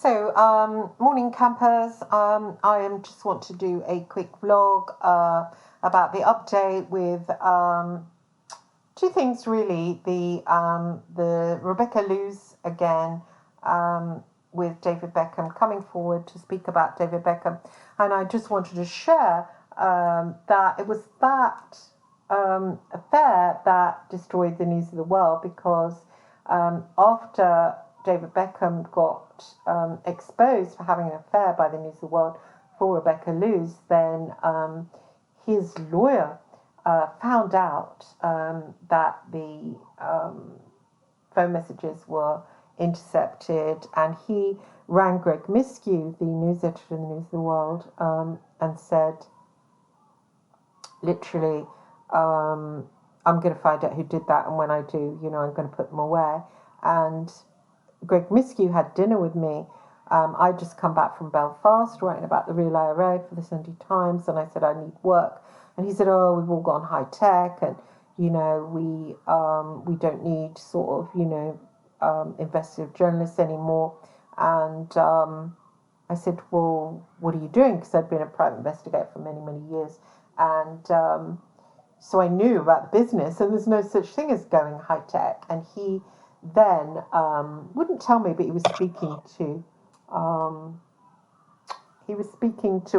Morning campers. Just want to do a quick vlog about the update with two things really. The Rebecca Lewis again with David Beckham coming forward to speak about David Beckham, and I just wanted to share that it was that affair that destroyed the news of the world because after David Beckham got exposed for having an affair by the News of the World for Rebecca Lewis, then his lawyer found out that the phone messages were intercepted, and he rang Greg Miskew, the news editor in the News of the World, and said, literally, I'm going to find out who did that, and when I do, I'm going to put them away. And Greg Miskew had dinner with me. I'd just come back from Belfast writing about the Real IRA for the Sunday Times, and I said I need work, and he said, "Oh, we've all gone high tech, and we don't need sort of investigative journalists anymore." And I said, "Well, what are you doing?" Because I'd been a private investigator for many, many years, and so I knew about the business, and there's no such thing as going high tech. And he then wouldn't tell me, but he was speaking to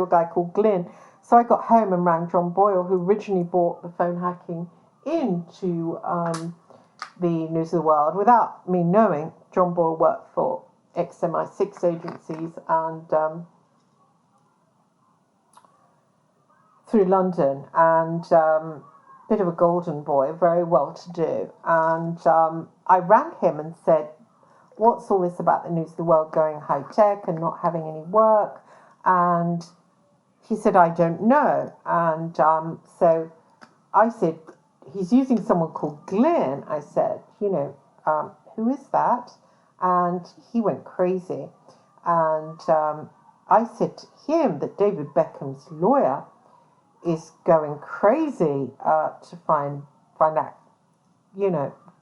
a guy called Glyn. So I got home and rang John Boyle, who originally brought the phone hacking into the News of the World without me knowing. John Boyle worked for XMI6 agencies and through London, and bit of a golden boy, very well to do. And I rang him and said, "What's all this about the News of the World going high tech and not having any work?" And he said, "I don't know." And so I said, "He's using someone called Glyn." I said, "Who is that?" And he went crazy. And I said to him that David Beckham's lawyer is going crazy to find out,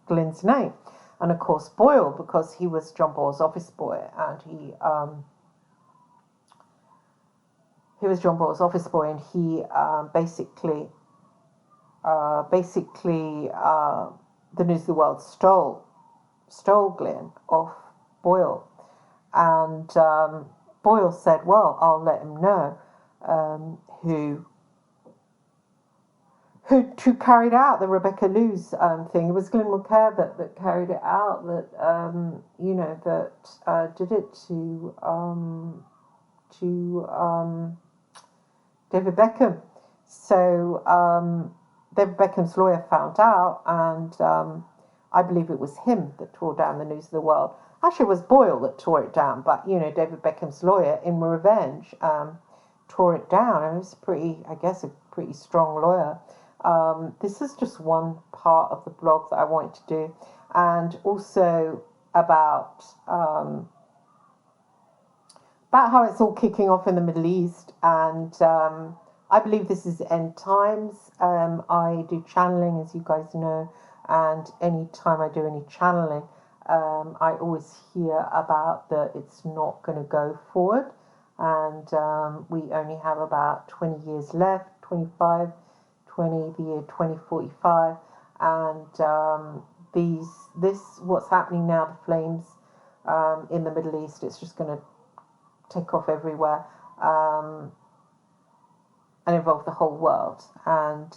Glyn's name. And of course Boyle, because he was John Boyle's office boy, and he was John Boyle's office boy, and he basically the News of the World stole Glyn off Boyle. And Boyle said, "Well, I'll let him know who carried out the Rebecca Lewis thing." It was Glyn Mulcair that carried it out, that did it to David Beckham. So David Beckham's lawyer found out, and I believe it was him that tore down the News of the World. Actually, it was Boyle that tore it down, but David Beckham's lawyer, in revenge, tore it down. And it was a pretty strong lawyer. This is just one part of the blog that I wanted to do, and also about how it's all kicking off in the Middle East. And I believe this is end times. I do channeling, as you guys know, and any time I do any channeling, I always hear about that it's not going to go forward, and we only have about 20 years left, 25, 20, the year 2045, and what's happening now, the flames in the Middle East, it's just going to take off everywhere and involve the whole world. And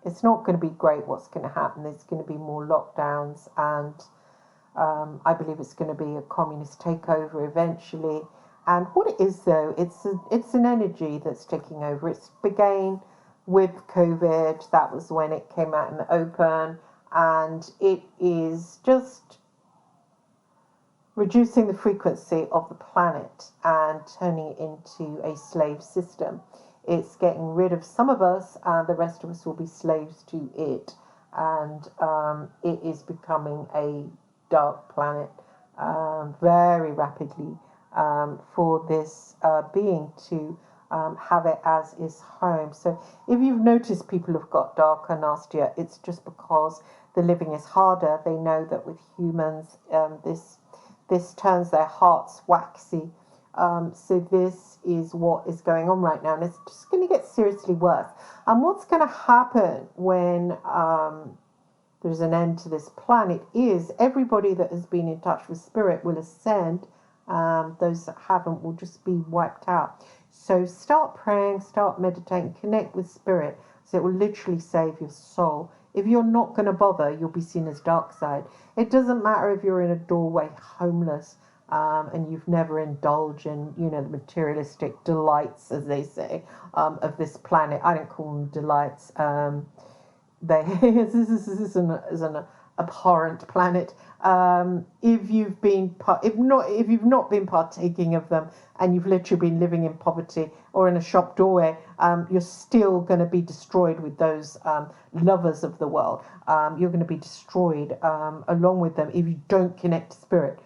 it's not going to be great what's going to happen. There's going to be more lockdowns, and I believe it's going to be a communist takeover eventually. And what it is, though, it's an energy that's taking over. It's began with COVID. That was when it came out in the open, and it is just reducing the frequency of the planet and turning it into a slave system. It's getting rid of some of us, and the rest of us will be slaves to it. And it is becoming a dark planet very rapidly for this being to have it as his home. So if you've noticed people have got darker, nastier, it's just because the living is harder. They know that with humans, this turns their hearts waxy. So this is what is going on right now, and it's just going to get seriously worse. And what's going to happen when there's an end to this planet is everybody that has been in touch with spirit will ascend. Those that haven't will just be wiped out. So start praying, start meditating, connect with spirit, so it will literally save your soul. If you're not going to bother, you'll be seen as dark side. It doesn't matter if you're in a doorway homeless, and you've never indulged in, the materialistic delights, as they say, of this planet. I don't call them delights. This is an abhorrent planet. If you've not been partaking of them, and you've literally been living in poverty or in a shop doorway, you're still going to be destroyed with those lovers of the world. You're going to be destroyed along with them if you don't connect to spirit.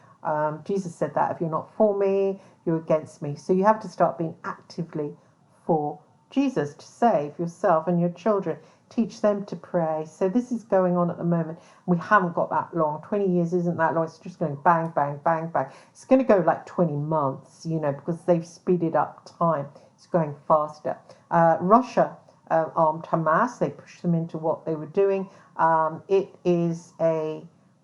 Jesus said that if you're not for me, you're against me. So you have to start being actively for Jesus to save yourself and your children. Teach them to pray. So this is going on at the moment. We haven't got that long. 20 years isn't that long. It's just going bang, bang, bang, bang. It's going to go like 20 months, because they've speeded up time. It's going faster. Russia armed Hamas. They pushed them into what they were doing. It is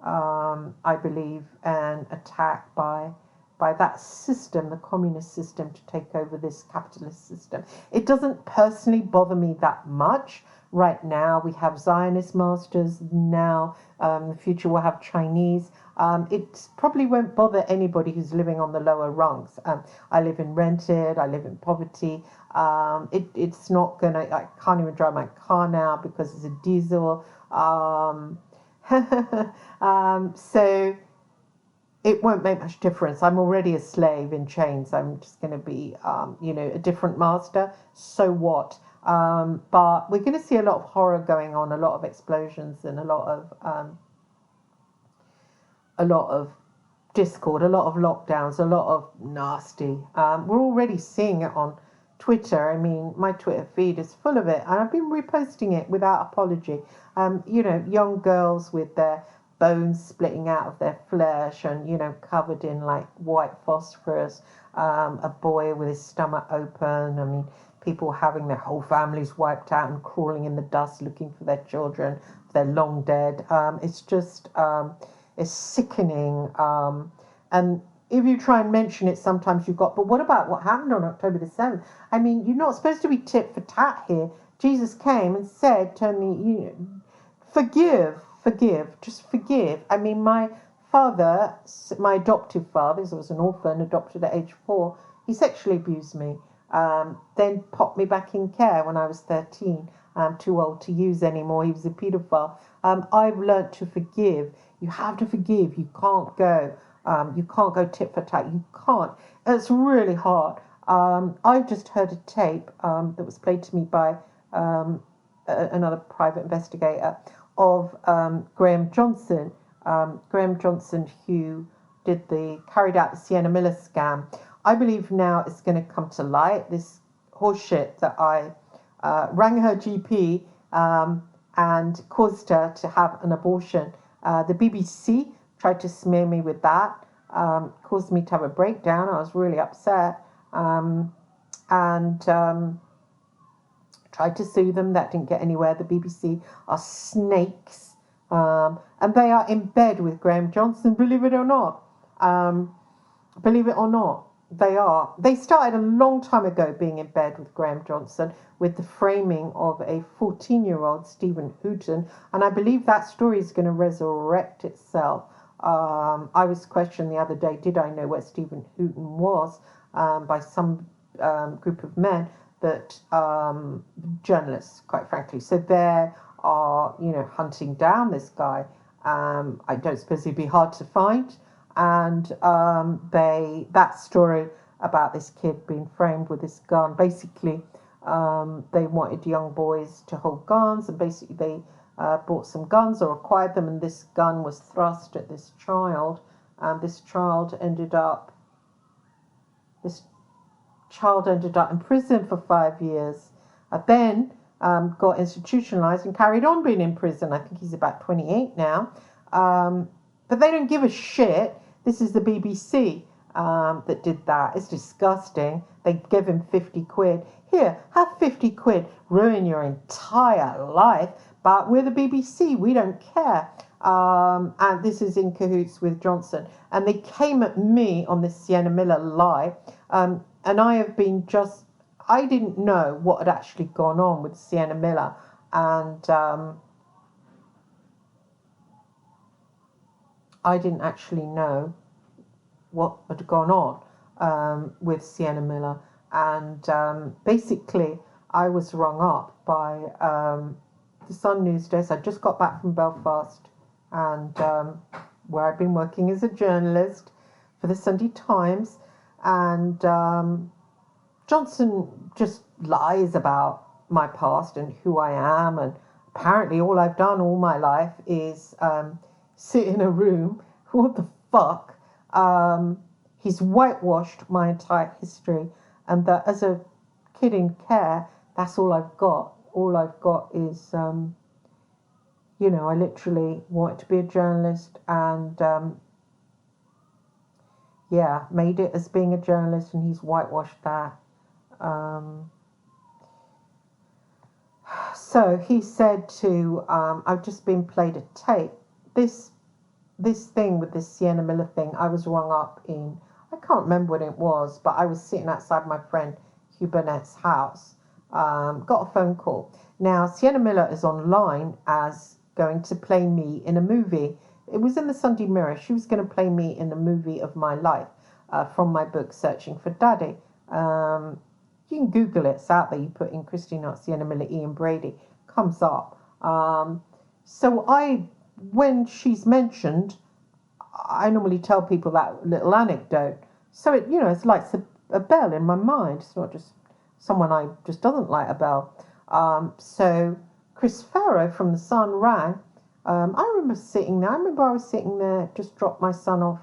I believe, an attack by that system, the communist system, to take over this capitalist system. It doesn't personally bother me that much. Right now, we have Zionist masters. Now, in the future, we'll have Chinese. It probably won't bother anybody who's living on the lower rungs. I live in rented. I live in poverty. It's not going to... I can't even drive my car now because it's a diesel. So it won't make much difference. I'm already a slave in chains. I'm just going to be, a different master. So what? But we're going to see a lot of horror going on, a lot of explosions, and a lot of discord, a lot of lockdowns, a lot of nasty. We're already seeing it on Twitter. I mean, my Twitter feed is full of it, and I've been reposting it without apology. Young girls with their bones splitting out of their flesh and, covered in like white phosphorus, a boy with his stomach open. I mean, people having their whole families wiped out and crawling in the dust looking for their children. They're long dead. It's just, it's sickening. And if you try and mention it, sometimes you've got, but what about what happened on October the 7th? I mean, you're not supposed to be tit for tat here. Jesus came and said, forgive, just forgive. I mean, my father, my adoptive father, because I was an orphan, adopted at age 4, he sexually abused me, then popped me back in care when I was 13. I'm too old to use anymore. He was a paedophile. I've learnt to forgive. You have to forgive. You can't go tit for tat. You can't. It's really hard. I've just heard a tape that was played to me by another private investigator of Graham Johnson. Graham Johnson, who carried out the Sienna Miller scam. I believe now it's going to come to light. This horseshit that I rang her GP and caused her to have an abortion. The BBC tried to smear me with that, caused me to have a breakdown. I was really upset, and tried to sue them. That didn't get anywhere. The BBC are snakes, and they are in bed with Graham Johnson, believe it or not. They are. They started a long time ago being in bed with Graham Johnson with the framing of a 14-year-old, Stephen Houghton, and I believe that story is going to resurrect itself. I was questioned the other day, did I know where Stephen Houghton was, by some group of men, that journalists, quite frankly. So they are, hunting down this guy. I don't suppose he'd be hard to find. And that story about this kid being framed with this gun, basically, they wanted young boys to hold guns, and basically they bought some guns or acquired them, and this gun was thrust at this child, and this child ended up in prison for 5 years. Then got institutionalized and carried on being in prison. I think he's about 28 now. But they don't give a shit. This is the BBC that did that. It's disgusting. They give him 50 quid. Here, have 50 quid, ruin your entire life. But we're the BBC, we don't care. And this is in cahoots with Johnson. And they came at me on this Sienna Miller lie. And I have been I didn't know what had actually gone on with Sienna Miller. And I didn't actually know what had gone on with Sienna Miller. And basically, I was rung up by the Sun News Desk. I just got back from Belfast, and where I've been working as a journalist for the Sunday Times. And Johnson just lies about my past and who I am. And apparently all I've done all my life is sit in a room. What the fuck? He's whitewashed my entire history. And that as a kid in care, that's all I've got. All I've got is, you know, I literally wanted to be a journalist and, yeah, made it as being a journalist, and he's whitewashed that. So he said to, I've just been played a tape. This thing with this Sienna Miller thing, I was rung up in, I can't remember what it was, but I was sitting outside my friend Hugh Burnett's house, got a phone call. Now, Sienna Miller is online as going to play me in a movie. It was in the Sunday Mirror. She was going to play me in a movie of my life from my book, Searching for Daddy. You can Google it. It's out there. You put in Christine Hart, Sienna Miller, Ian Brady. Comes up. So when she's mentioned, I normally tell people that little anecdote. So it, you know, it's like a bell in my mind. It's not just someone I just doesn't like a bell. So Chris Farrow from The Sun rang. I remember sitting there. I remember I was sitting there, just dropped my son off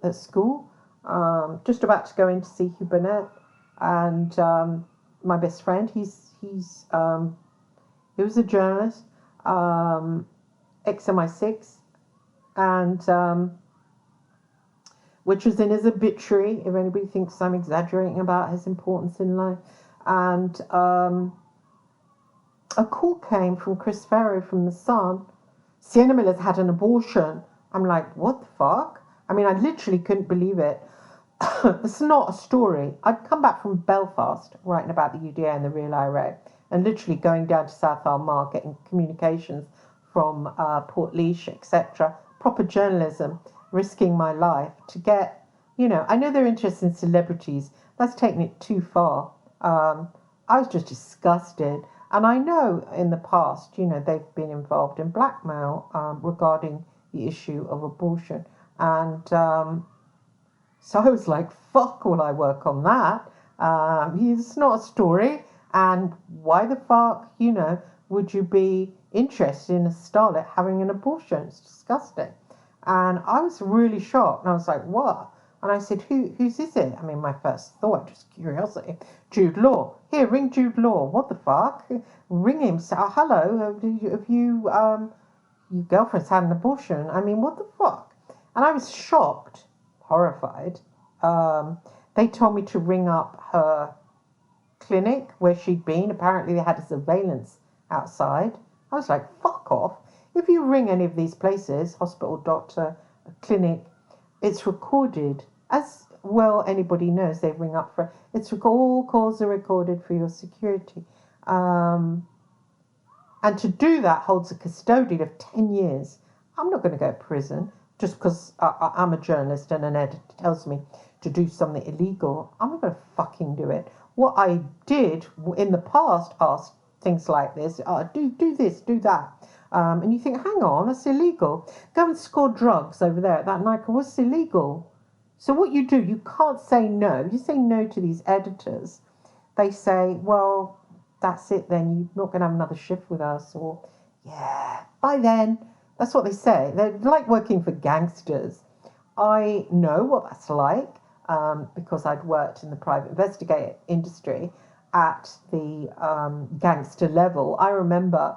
at school, just about to go in to see Hugh Burnett, and my best friend. He was a journalist, ex-MI6, and which was in his obituary, if anybody thinks I'm exaggerating about his importance in life. And a call came from Chris Farrow from The Sun. Sienna Miller's had an abortion. I'm like, what the fuck? I mean, I literally couldn't believe it. It's not a story. I'd come back from Belfast writing about the UDA and the Real IRA, and literally going down to South Armagh, getting communications from Portlaoise, etc. Proper journalism, risking my life to get, you know, I know they're interested in celebrities. That's taking it too far. I was just disgusted. And I know in the past, you know, they've been involved in blackmail regarding the issue of abortion. And so I was like, fuck, will I work on that? It's not a story. And why the fuck, you know, would you be interested in a starlet having an abortion? It's disgusting. And I was really shocked. And I was like, what? And I said, whose is it? I mean, my first thought, just curiosity. Jude Law. Here, ring Jude Law. What the fuck? Ring him. Say, oh, hello, have you, your girlfriend's had an abortion. I mean, what the fuck? And I was shocked, horrified. They told me to ring up her clinic where she'd been. Apparently they had a surveillance outside. I was like, fuck off. If you ring any of these places, hospital, doctor, clinic, it's recorded. As well anybody knows, they ring up for it's all calls are recorded for your security. And to do that holds a custodian of 10 years. I'm not going to go to prison just because I'm a journalist and an editor tells me to do something illegal. I'm not going to fucking do it. What I did in the past, asked things like this, do this, do that. And you think, hang on, that's illegal. Go and score drugs over there at that nightclub. What's illegal? So what you do, you can't say no. You say no to these editors. They say, well, that's it then. You're not going to have another shift with us. Or, yeah, bye then. That's what they say. They're like working for gangsters. I know what that's like because I'd worked in the private investigator industry at the gangster level. I remember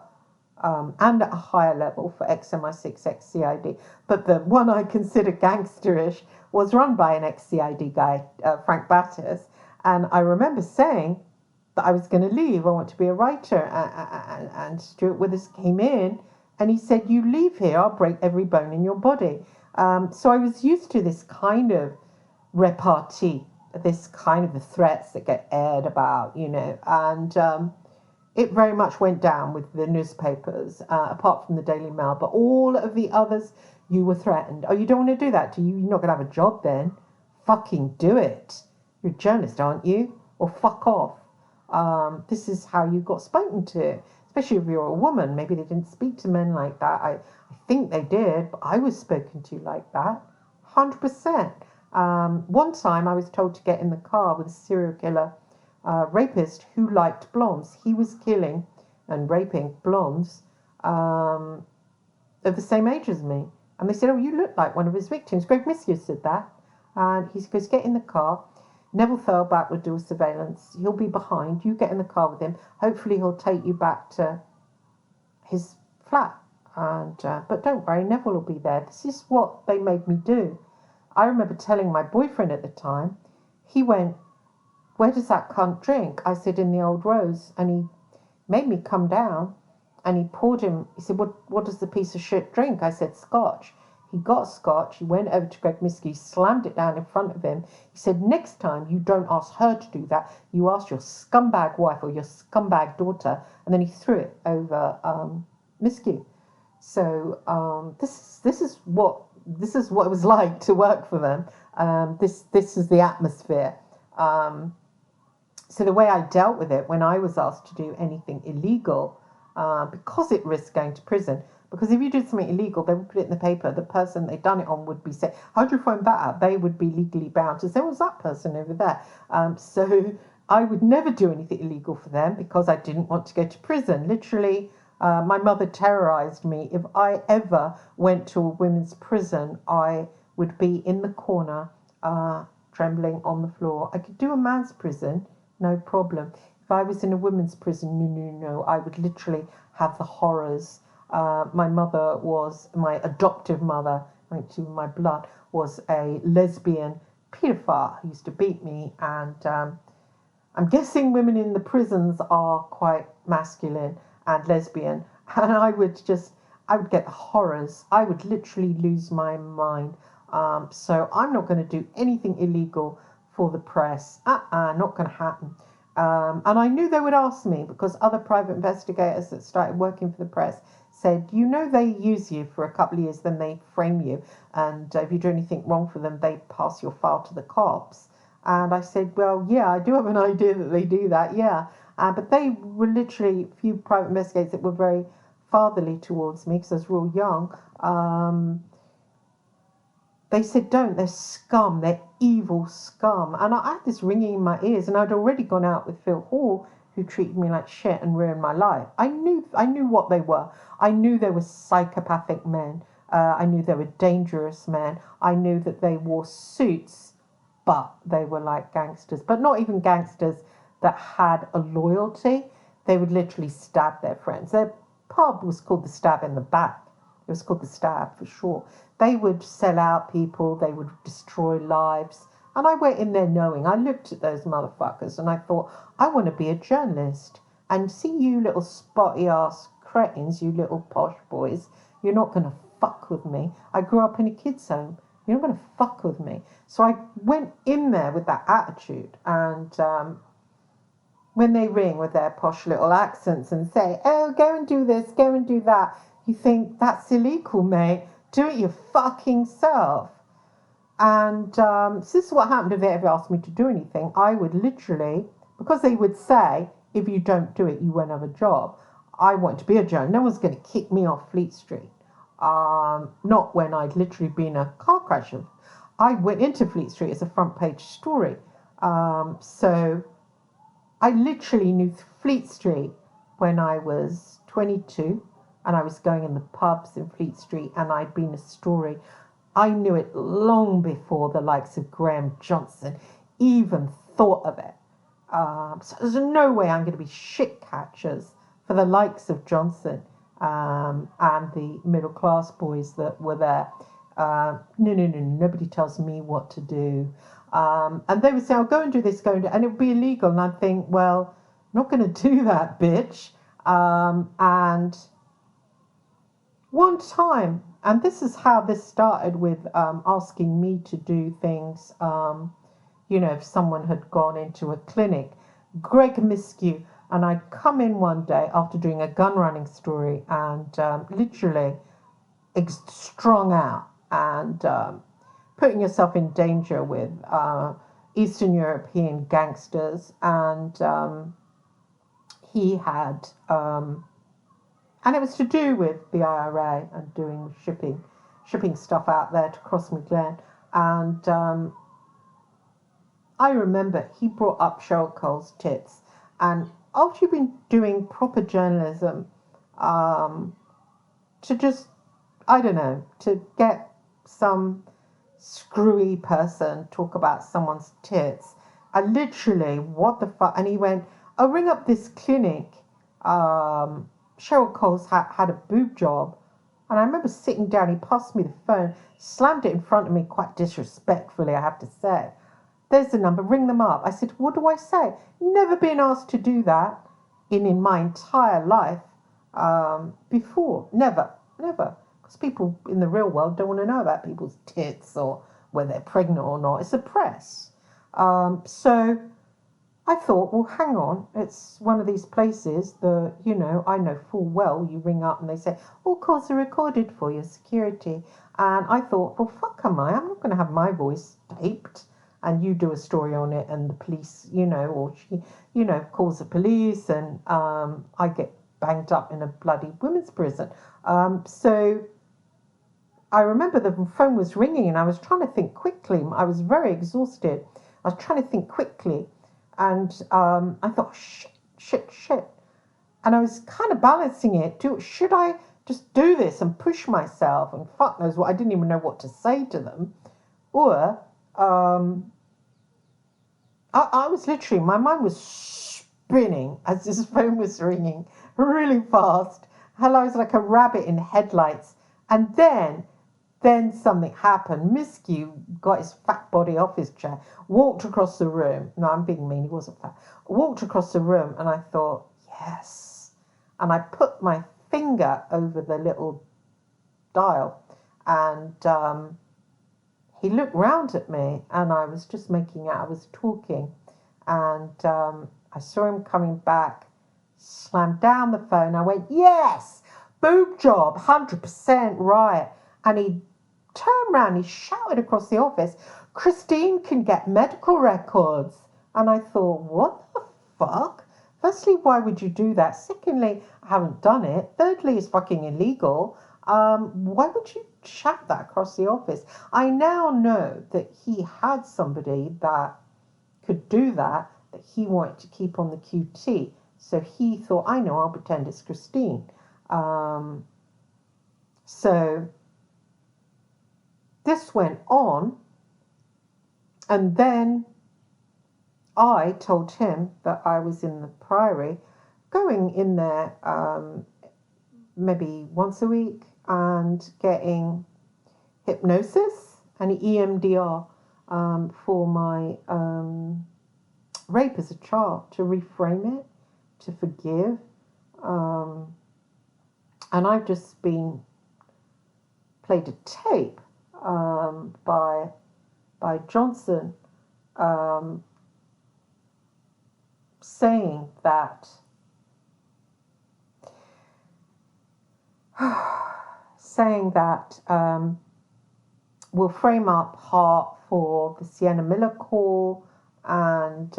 and at a higher level for ex-MI6, ex-CID. But the one I consider gangsterish was run by an ex-CID guy, Frank Battis. And I remember saying that I was going to leave. I want to be a writer. And Stuart Withers came in and he said, "You leave here, I'll break every bone in your body." So I was used to this kind of repartee, this kind of the threats that get aired about, and it very much went down with the newspapers, apart from the Daily Mail. But all of the others, you were threatened. Oh, you don't want to do that, do you? You're not going to have a job then. Fucking do it. You're a journalist, aren't you? Or fuck off. This is how you got spoken to, especially if you're a woman. Maybe they didn't speak to men like that. I think they did, but I was spoken to like that. 100%. One time I was told to get in the car with a serial killer rapist who liked blondes. He was killing and raping blondes of the same age as me. And they said, "Oh, you look like one of his victims." Greg Miskiw said that. And he goes, "Get in the car. Neville Thurlback will do a surveillance. He'll be behind. You get in the car with him. Hopefully he'll take you back to his flat. And but don't worry, Neville will be there." This is what they made me do. I remember telling my boyfriend at the time. He went, "Where does that cunt drink?" I said, "In the Old Rose." And he made me come down and he poured him. He said, what does the piece of shit drink? I said, "Scotch." He got scotch. He went over to Greg Miskiw, slammed it down in front of him. He said, "Next time you don't ask her to do that. You ask your scumbag wife or your scumbag daughter." And then he threw it over Miskiw. So this is what it was like to work for them. This is the atmosphere. So the way I dealt with it when I was asked to do anything illegal, because it risked going to prison. Because if you did something illegal, they would put it in the paper. The person they'd done it on would be saying, "How'd you find that out?" They would be legally bound to say, "Was that person over there?" So I would never do anything illegal for them because I didn't want to go to prison. Literally, my mother terrorized me. If I ever went to a women's prison, I would be in the corner, trembling on the floor. I could do a man's prison, no problem. If I was in a women's prison, no, I would literally have the horrors. My mother was, my adoptive mother, to my blood, was a lesbian paedophile who used to beat me. And I'm guessing women in the prisons are quite masculine and lesbian. And I would get the horrors. I would literally lose my mind. So I'm not going to do anything illegal for the press. Not going to happen. And I knew they would ask me because other private investigators that started working for the press said, they use you for a couple of years, then they frame you. And if you do anything wrong for them, they pass your file to the cops. And I said, well, yeah, I do have an idea that they do that, yeah. But they were literally a few private investigators that were very fatherly towards me because I was real young. They said, "Don't, they're scum, they're evil scum." And I had this ringing in my ears, and I'd already gone out with Phil Hall, who treated me like shit and ruined my life. I knew what they were. I knew they were psychopathic men. I knew they were dangerous men. I knew that they wore suits, but they were like gangsters. But not even gangsters that had a loyalty. They would literally stab their friends. Their pub was called the Stab in the Back. It was called the Stab for sure. They would sell out people. They would destroy lives. And I went in there knowing. I looked at those motherfuckers and I thought, I want to be a journalist. And see you little spotty ass cretins, you little posh boys, you're not going to fuck with me. I grew up in a kid's home. You're not going to fuck with me. So I went in there with that attitude. And when they ring with their posh little accents and say, "Oh, go and do this, go and do that," you think, that's illegal, mate. Do it your fucking self. And so this is what happened if they ever asked me to do anything. I would literally, because they would say, if you don't do it, you won't have a job. I wanted to be a journalist. No one's going to kick me off Fleet Street. Not when I'd literally been a car crash. I went into Fleet Street as a front page story. So I literally knew Fleet Street when I was 22 and I was going in the pubs in Fleet Street and I'd been a story. I knew it long before the likes of Graham Johnson even thought of it. So there's no way I'm going to be shit catchers for the likes of Johnson. and the middle class boys that were there. No, nobody tells me what to do. And they would say, "I'll go and do this, go and do," and it would be illegal. And I'd think, well, I'm not going to do that, bitch. And one time, and this is how this started with asking me to do things. If someone had gone into a clinic, Greg Miskew, and I'd come in one day after doing a gun running story and literally strung out and putting yourself in danger with Eastern European gangsters. And he had, and it was to do with the IRA and doing shipping stuff out there to Crossmy Glen. And I remember he brought up Cheryl Cole's tits. And after you've been doing proper journalism, to just, I don't know, to get some screwy person talk about someone's tits, I literally, what the fuck? And he went, "Oh, ring up this clinic. Cheryl Cole's had a boob job." And I remember sitting down, he passed me the phone, slammed it in front of me quite disrespectfully, I have to say. "There's the number, ring them up." I said, "What do I say?" Never been asked to do that in my entire life before. Never. Because people in the real world don't want to know about people's tits or whether they're pregnant or not. It's the press. So I thought, well, hang on. It's one of these places that, I know full well you ring up and they say, "All calls are recorded for your security." And I thought, well, fuck am I? I'm not going to have my voice taped and you do a story on it and the police, or she, calls the police and I get banged up in a bloody women's prison. So I remember the phone was ringing and I was trying to think quickly. I was very exhausted. I was trying to think quickly and I thought, shit. And I was kind of balancing it. Should I just do this and push myself and fuck knows what? I didn't even know what to say to them. Or I was literally, my mind was spinning as this phone was ringing really fast. Hell, I was like a rabbit in headlights. And then something happened. Miskew got his fat body off his chair, walked across the room. No, I'm being mean, he wasn't fat. Walked across the room and I thought, yes. And I put my finger over the little dial and he looked round at me and I was just making out I was talking. And I saw him coming back, slammed down the phone. I went, "Yes, boob job, 100% right." And he turned around, he shouted across the office, "Christine can get medical records." And I thought, what the fuck? Firstly, why would you do that? Secondly, I haven't done it. Thirdly, it's fucking illegal. Why would you shout that across the office? I now know that he had somebody that could do that he wanted to keep on the QT. So he thought, I know, I'll pretend it's Christine. So this went on, and then I told him that I was in the Priory, going in there maybe once a week and getting hypnosis and EMDR for my rape as a child, to reframe it, to forgive. And I've just been played a tape by Johnson saying that we'll frame up Hart for the Sienna Miller call, and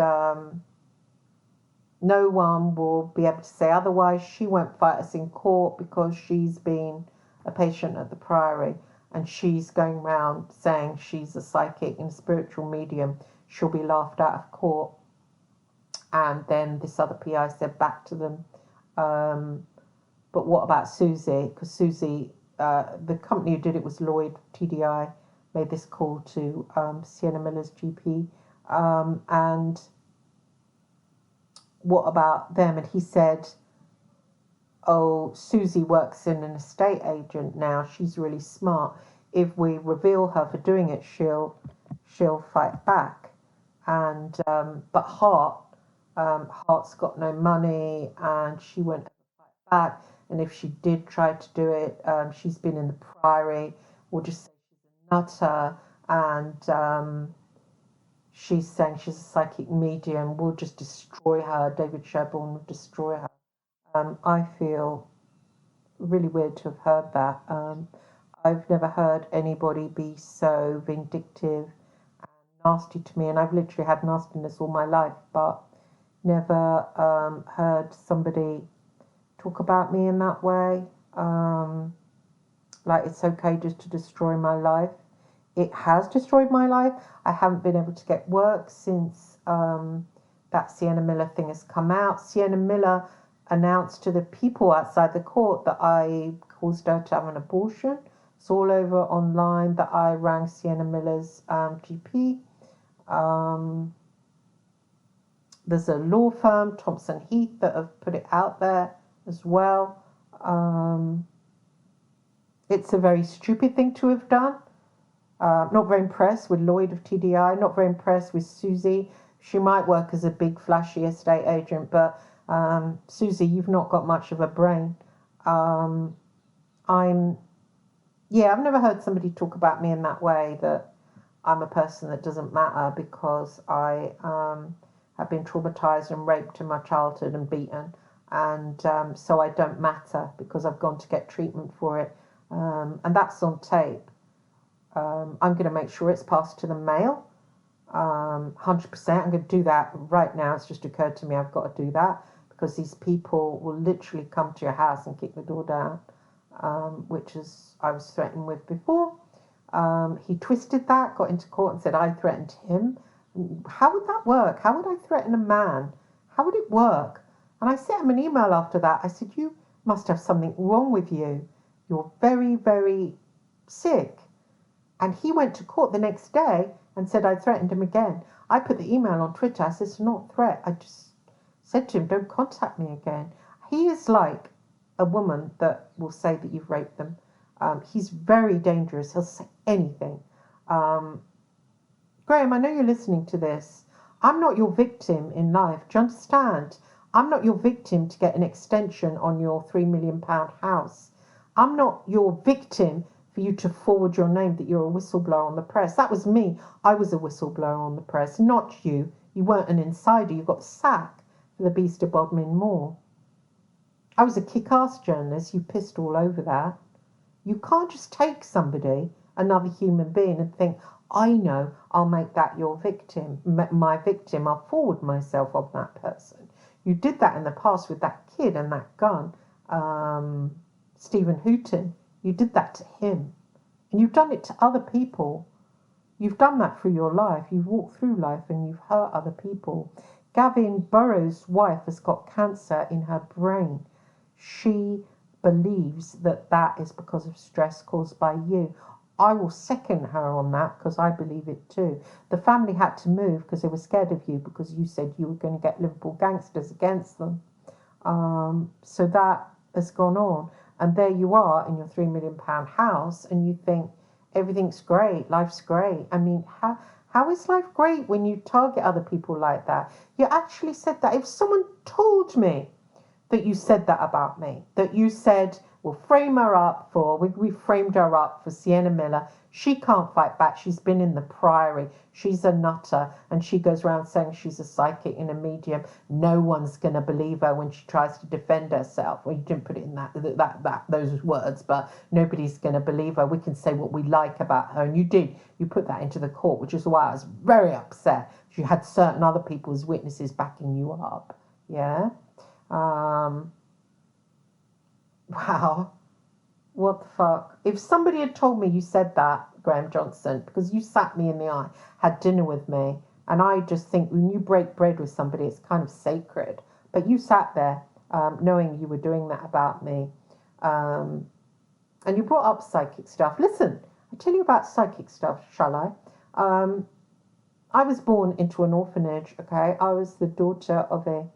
no one will be able to say otherwise. She won't fight us in court because she's been a patient at the Priory, and she's going round saying she's a psychic and spiritual medium. She'll be laughed out of court. And then this other PI said back to them, but what about Susie? Because Susie, the company who did it was Lloyd, TDI, made this call to Sienna Miller's GP. And what about them? And he said, oh, Susie works in an estate agent now. She's really smart. If we reveal her for doing it, she'll fight back. And but Hart's got no money, and she won't ever fight back. And if she did try to do it, she's been in the Priory. We'll just say she's a nutter, and she's saying she's a psychic medium. We'll just destroy her. David Sherborne will destroy her. I feel really weird to have heard that. I've never heard anybody be so vindictive and nasty to me, and I've literally had nastiness all my life, but never heard somebody talk about me in that way. Like it's okay just to destroy my life. It has destroyed my life. I haven't been able to get work since that Sienna Miller thing has come out. Sienna Miller announced to the people outside the court that I caused her to have an abortion. It's all over online that I rang Sienna Miller's GP. There's a law firm, Thompson Heath, that have put it out there as well. It's a very stupid thing to have done. Not very impressed with Lloyd of TDI, not very impressed with Susie. She might work as a big flashy estate agent, but Susie, you've not got much of a brain. I've never heard somebody talk about me in that way, that I'm a person that doesn't matter because I have been traumatized and raped in my childhood and beaten, and so I don't matter because I've gone to get treatment for it, and that's on tape. I'm going to make sure it's passed to the mail. 100%. I'm going to do that right now. It's just occurred to me I've got to do that because these people will literally come to your house and kick the door down, which is I was threatened with before. He twisted that, got into court and said I threatened him. How would that work? How would I threaten a man? How would it work? And I sent him an email after that. I said, you must have something wrong with you. You're very, very sick. And he went to court the next day and said I threatened him again. I put the email on Twitter. I said, it's not a threat. I just said to him, don't contact me again. He is like a woman that will say that you've raped them. He's very dangerous. He'll say anything. Graham, I know you're listening to this. I'm not your victim in life. Do you understand? I'm not your victim to get an extension on your £3 million house. I'm not your victim for you to forward your name that you're a whistleblower on the press. That was me. I was a whistleblower on the press, not you. You weren't an insider. You got sacked for the Beast of Bodmin Moor. I was a kick-ass journalist. You pissed all over that. You can't just take somebody, another human being, and think, I know, I'll make that your victim, my victim. I'll forward myself on that person. You did that in the past with that kid and that gun, Stephen Houghton. You did that to him. And you've done it to other people. You've done that through your life. You've walked through life and you've hurt other people. Gavin Burrows' wife has got cancer in her brain. She believes that that is because of stress caused by you. I will second her on that because I believe it too. The family had to move because they were scared of you because you said you were going to get Liverpool gangsters against them. So that has gone on. And there you are in your £3 million house and you think everything's great, life's great. I mean, how is life great when you target other people like that? You actually said that. If someone told me that you said that about me, that you said, we'll frame her up for, we framed her up for Sienna Miller. She can't fight back. She's been in the Priory. She's a nutter. And she goes around saying she's a psychic and a medium. No one's going to believe her when she tries to defend herself. Well, you didn't put it in those words, but nobody's going to believe her. We can say what we like about her. And you did. You put that into the court, which is why I was very upset. You had certain other people as witnesses backing you up. Yeah. Wow. What the fuck? If somebody had told me you said that, Graham Johnson, because you sat me in the eye, had dinner with me, and I just think when you break bread with somebody, it's kind of sacred. But you sat there knowing you were doing that about me. And you brought up psychic stuff. Listen, I'll tell you about psychic stuff, shall I? I was born into an orphanage, okay? I was the daughter of a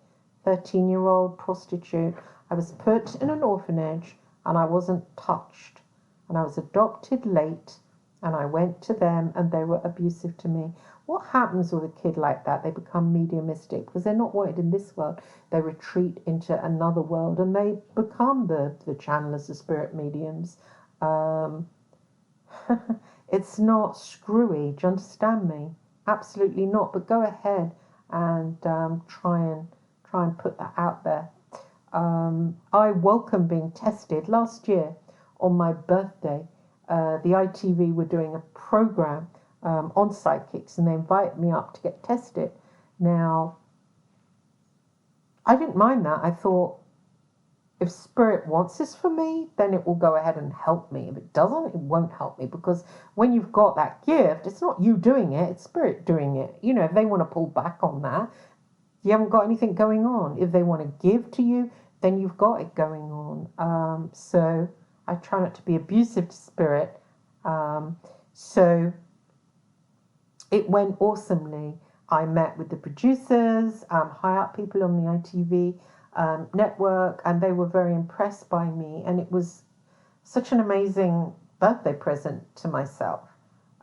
13-year-old prostitute. I was put in an orphanage and I wasn't touched. And I was adopted late and I went to them and they were abusive to me. What happens with a kid like that? They become mediumistic because they're not wanted in this world. They retreat into another world and they become the channelers, the spirit mediums. Um, it's not screwy. Do you understand me? Absolutely not. But go ahead and try and put that out there. I welcome being tested. Last year, on my birthday, the ITV were doing a program on psychics, and they invited me up to get tested. Now, I didn't mind that. I thought, if spirit wants this for me, then it will go ahead and help me. If it doesn't, it won't help me, because when you've got that gift, it's not you doing it, it's spirit doing it. You know, if they want to pull back on that, you haven't got anything going on. If they want to give to you, then you've got it going on. So I try not to be abusive to spirit. So it went awesomely. I met with the producers, high up people on the ITV network, and they were very impressed by me. And it was such an amazing birthday present to myself.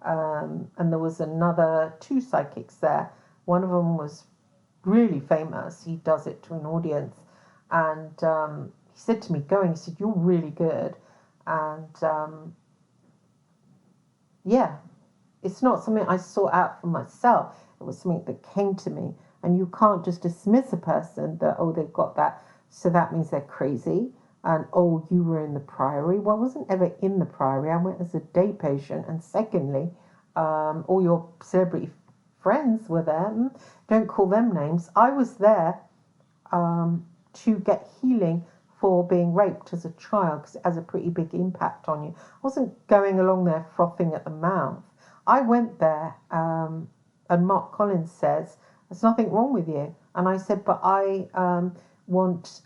And there was another 2 psychics there. One of them was really famous. He does it to an audience. And he said to me, going, he said, "You're really good." And yeah, it's not something I sought out for myself. It was something that came to me. And you can't just dismiss a person that, oh, they've got that, so that means they're crazy. And, oh, you were in the Priory. Well, I wasn't ever in the Priory. I went as a day patient. And secondly, all your celebrity friends were there. Don't call them names. I was there to get healing for being raped as a child, because it has a pretty big impact on you. I wasn't going along there frothing at the mouth. I went there, and Mark Collins says, "There's nothing wrong with you." And I said, "But I want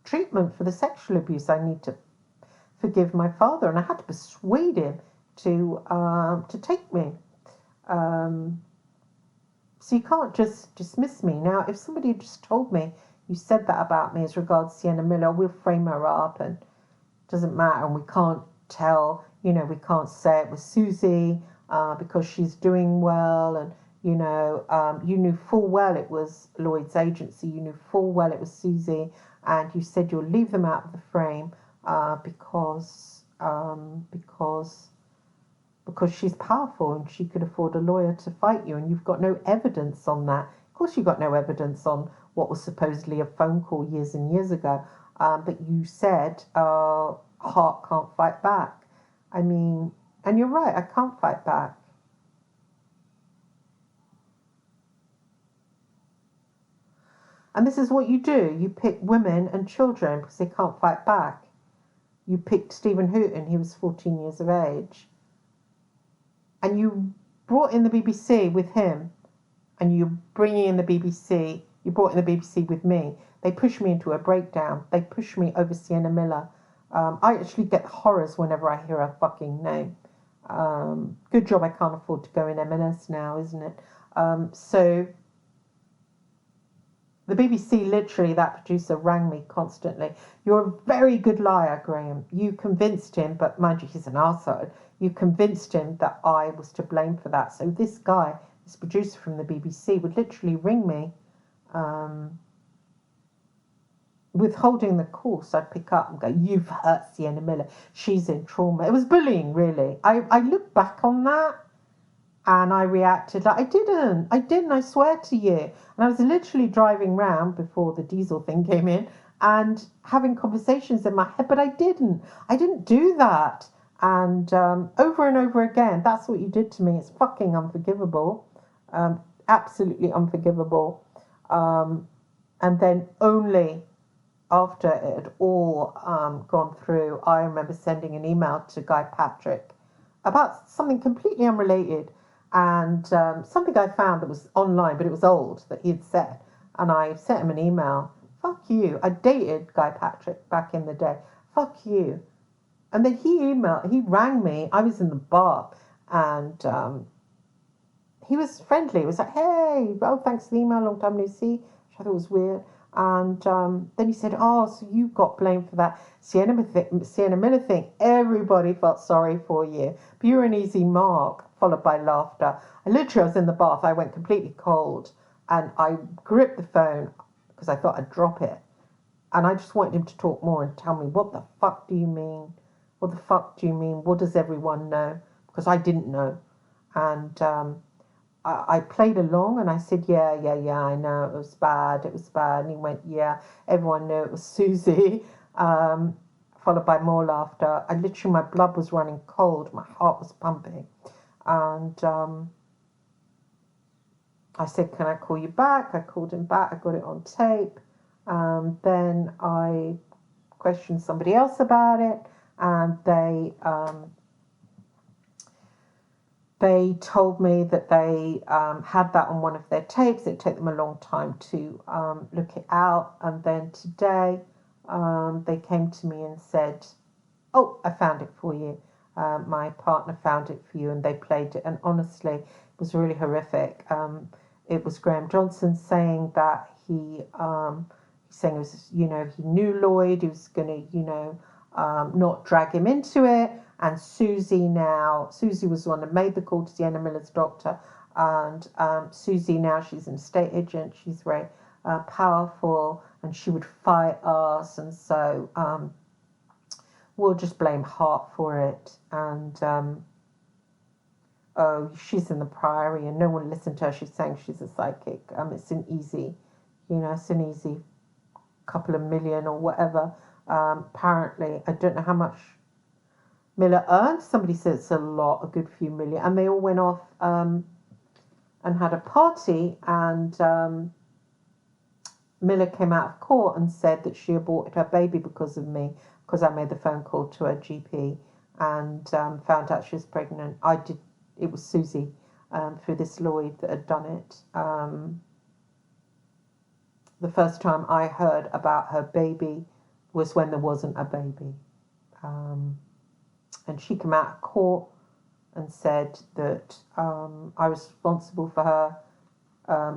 treatment for the sexual abuse. I need to forgive my father." And I had to persuade him to take me. So you can't just dismiss me. Now, if somebody had just told me, "You said that about me as regards Sienna Miller, we'll frame her up and it doesn't matter, and we can't tell, we can't say it was Susie because she's doing well, and you knew full well it was Lloyd's agency, you knew full well it was Susie, and you said you'll leave them out of the frame because she's powerful and she could afford a lawyer to fight you, and you've got no evidence on that." Of course, you've got no evidence on what was supposedly a phone call years and years ago, but you said Hart can't fight back. I mean, and you're right, I can't fight back. And this is what you do. You pick women and children because they can't fight back. You picked Stephen Houghton, he was 14 years of age. And you brought in the BBC with him. And you're bringing in the BBC. You brought in the BBC with me. They push me into a breakdown. They push me over Sienna Miller. I actually get horrors whenever I hear her fucking name. Good job I can't afford to go in M&S now, isn't it? So the BBC, literally, that producer rang me constantly. "You're a very good liar, Graham. You convinced him," but mind you, he's an arsehole. "You convinced him that I was to blame for that." So this guy, this producer from the BBC, would literally ring me, withholding the call. So I'd pick up and go, "You've hurt Sienna Miller. She's in trauma." It was bullying, really. I look back on that and I reacted like, I didn't, I swear to you. And I was literally driving round before the diesel thing came in and having conversations in my head, but I didn't do that. And over and over again, "That's what you did to me. It's fucking unforgivable." Absolutely unforgivable. And then only after it had all gone through, I remember sending an email to Guy Patrick about something completely unrelated, and something I found that was online, but it was old, that he had said. And I sent him an email. "Fuck you." I dated Guy Patrick back in the day. "Fuck you." And then he rang me. I was in the bar, and he was friendly. He was like, "Hey, oh, thanks for the email, long time no see," which I thought was weird. And then he said, "Oh, so you got blamed for that Sienna Miller thing. Everybody felt sorry for you. But you were an easy mark," followed by laughter. I literally was in the bath. I went completely cold. And I gripped the phone because I thought I'd drop it. And I just wanted him to talk more and tell me, what the fuck do you mean? What the fuck do you mean? What does everyone know? Because I didn't know. And I played along and I said, yeah, I know, it was bad, it was bad. And he went, yeah, everyone knew it was Susie, followed by more laughter. I literally, my blood was running cold, my heart was pumping. And I said, can I call you back? I called him back, I got it on tape. Then I questioned somebody else about it, and they told me that they had that on one of their tapes. It'd take them a long time to look it out. And then today they came to me and said, oh, I found it for you. My partner found it for you, and they played it. And honestly, it was really horrific. It was Graham Johnson saying that he saying it was, he knew Lloyd, he was going to, not drag him into it. And Susie was the one that made the call to Sienna Miller's doctor. And Susie now, she's an estate agent. She's very powerful, and she would fight us. And so we'll just blame Hart for it. And oh, she's in the Priory, and no one listened to her. She's saying she's a psychic. It's an easy couple of million or whatever. Apparently, I don't know how much Miller earned. Somebody said it's a good few million. And they all went off and had a party, and Miller came out of court and said that she aborted her baby because of me, because I made the phone call to her GP and found out she was pregnant. It was Susie through this Lloyd that had done it. The first time I heard about her baby was when there wasn't a baby. And she came out of court and said that I was responsible for her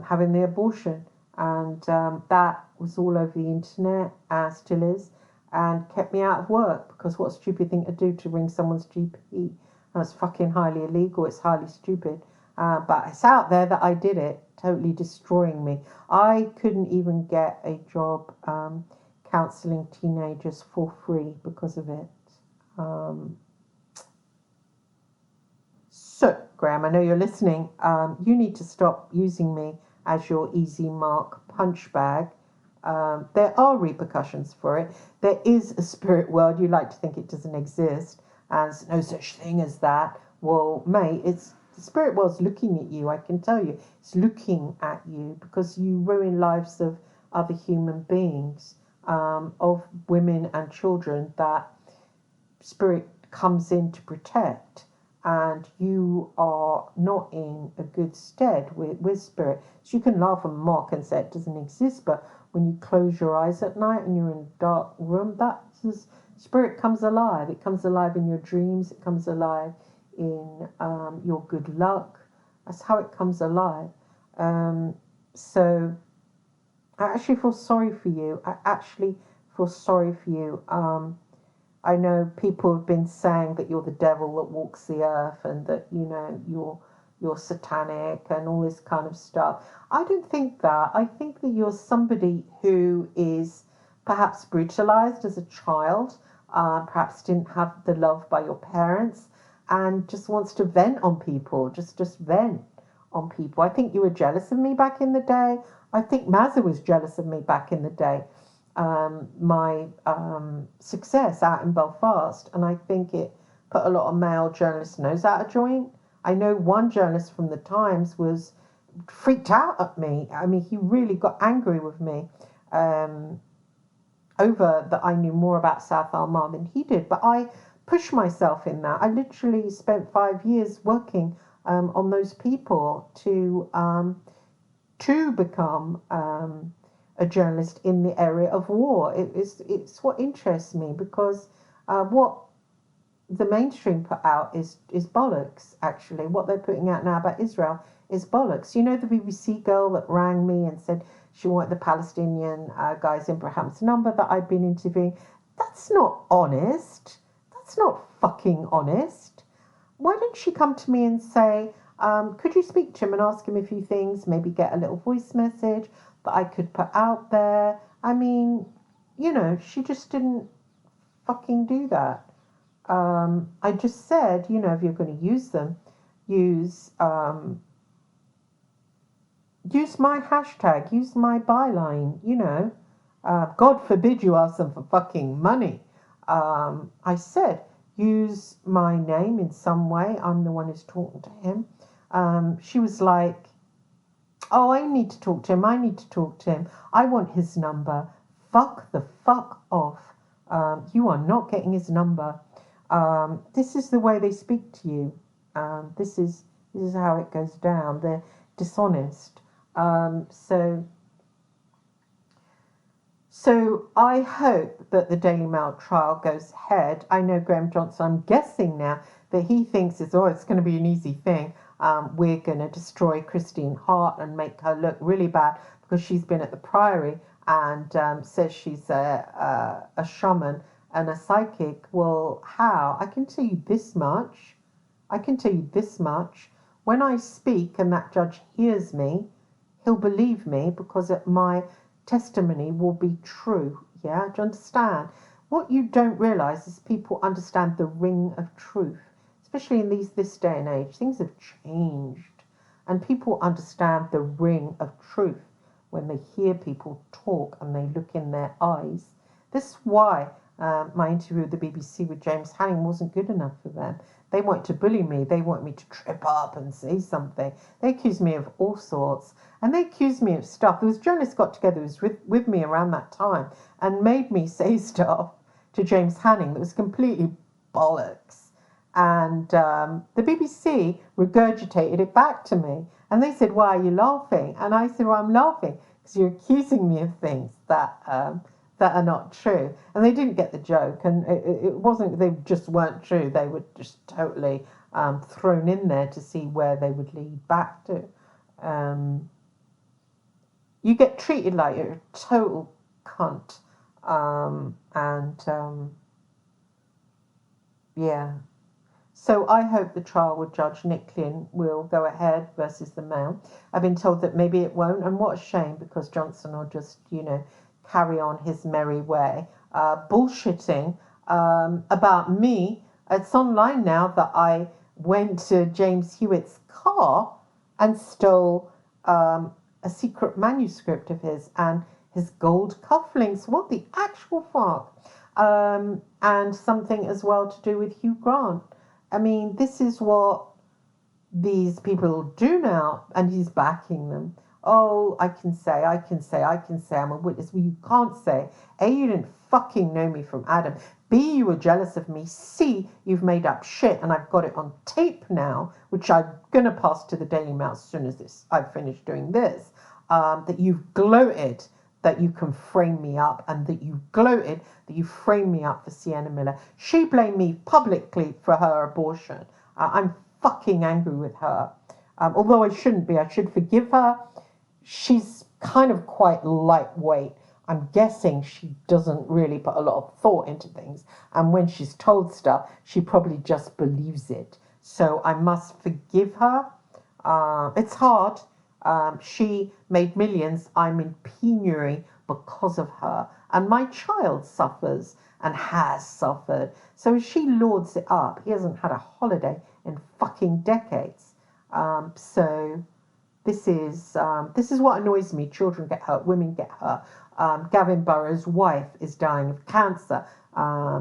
having the abortion. And that was all over the internet, as still is, and kept me out of work, because what a stupid thing to do, to ring someone's GP. And it's fucking highly illegal, it's highly stupid. But it's out there that I did it, totally destroying me. I couldn't even get a job counselling teenagers for free because of it. So, Graham, I know you're listening. You need to stop using me as your easy mark punch bag. There are repercussions for it. There is a spirit world. You like to think it doesn't exist, and there's no such thing as that. Well, mate, the spirit world's looking at you, I can tell you. It's looking at you because you ruin lives of other human beings, of women and children that spirit comes in to protect. And you are not in a good stead with spirit. So you can laugh and mock and say it doesn't exist, but when you close your eyes at night and you're in a dark room, spirit comes alive. It comes alive in your dreams. It comes alive in your good luck. That's how it comes alive. So I actually feel sorry for you. I know people have been saying that you're the devil that walks the earth, and that you're satanic and all this kind of stuff. I don't think that. I think that you're somebody who is perhaps brutalized as a child, perhaps didn't have the love by your parents, and just wants to vent on people, just vent on people. I think you were jealous of me back in the day. I think Mazza was jealous of me back in the day. My success out in Belfast, and I think it put a lot of male journalists' nose out of joint. I know one journalist from the Times was freaked out at me. I mean, he really got angry with me over that I knew more about South Armagh than he did. But I pushed myself in that. I literally spent 5 years working on those people to become a journalist in the area of war. It's what interests me, because what the mainstream put out is bollocks. Actually, what they're putting out now about Israel is bollocks. You know, the BBC girl that rang me and said She wanted the Palestinian guy's Beckham'S number that I'd been interviewing. That's not honest. That's not fucking honest. Why didn't she come to me and say, could you speak to him and ask him a few things, maybe get a little voice message that I could put out there? I mean, you know, she just didn't fucking do that. I just said, you know, if you're going to use them, use my hashtag, use my byline, you know. God forbid you ask them for fucking money. I said, use my name in some way. I'm the one who's talking to him. She was like, oh, I need to talk to him. I need to talk to him. I want his number. Fuck the fuck off. You are not getting his number. This is the way they speak to you. This is how it goes down. They're dishonest. So I hope that the Daily Mail trial goes ahead. I know Graham Johnson, I'm guessing now that he thinks it's going to be an easy thing. We're going to destroy Christine Hart and make her look really bad because she's been at the Priory and says she's a shaman and a psychic. Well, how? I can tell you this much. When I speak and that judge hears me, he'll believe me because my testimony will be true. Yeah, do you understand? What you don't realize is people understand the ring of truth, especially in this day and age. Things have changed, and people understand the ring of truth when they hear people talk and they look in their eyes. This is why my interview with the BBC with James Hanning wasn't good enough for them. They want to bully me. They want me to trip up and say something. They accuse me of all sorts. And they accused me of stuff. There was journalists got together who was with me around that time and made me say stuff to James Hanning that was completely bollocks. And the BBC regurgitated it back to me. And they said, why are you laughing? And I said, well, I'm laughing because you're accusing me of things that are not true. And they didn't get the joke. And it wasn't, they just weren't true. They were just totally thrown in there to see where they would lead back to. You get treated like you're a total cunt. Yeah. So I hope the trial with Judge Nick Lynn will go ahead versus the Mail. I've been told that maybe it won't, and what a shame, because Johnson will just, you know, carry on his merry way, bullshitting about me. It's online now that I went to James Hewitt's car and stole a secret manuscript of his and his gold cufflinks. What the actual fuck? And something as well to do with Hugh Grant. I mean, this is what these people do now, and he's backing them. Oh, I can say, I'm a witness. Well, you can't say. A, you didn't fucking know me from Adam. B, you were jealous of me. C, you've made up shit, and I've got it on tape now, which I'm going to pass to the Daily Mail as soon as I've finished doing this, that you've gloated that you can frame me up, and that you gloated that you framed me up for Sienna Miller. She blamed me publicly for her abortion. I'm fucking angry with her. Although I shouldn't be. I should forgive her. She's kind of quite lightweight. I'm guessing she doesn't really put a lot of thought into things. And when she's told stuff, she probably just believes it. So I must forgive her. It's hard. She made millions. I'm in penury because of her. And my child suffers and has suffered. So she lords it up. He hasn't had a holiday in fucking decades. So this is what annoys me. Children get hurt. Women get hurt. Gavin Burrows' wife is dying of cancer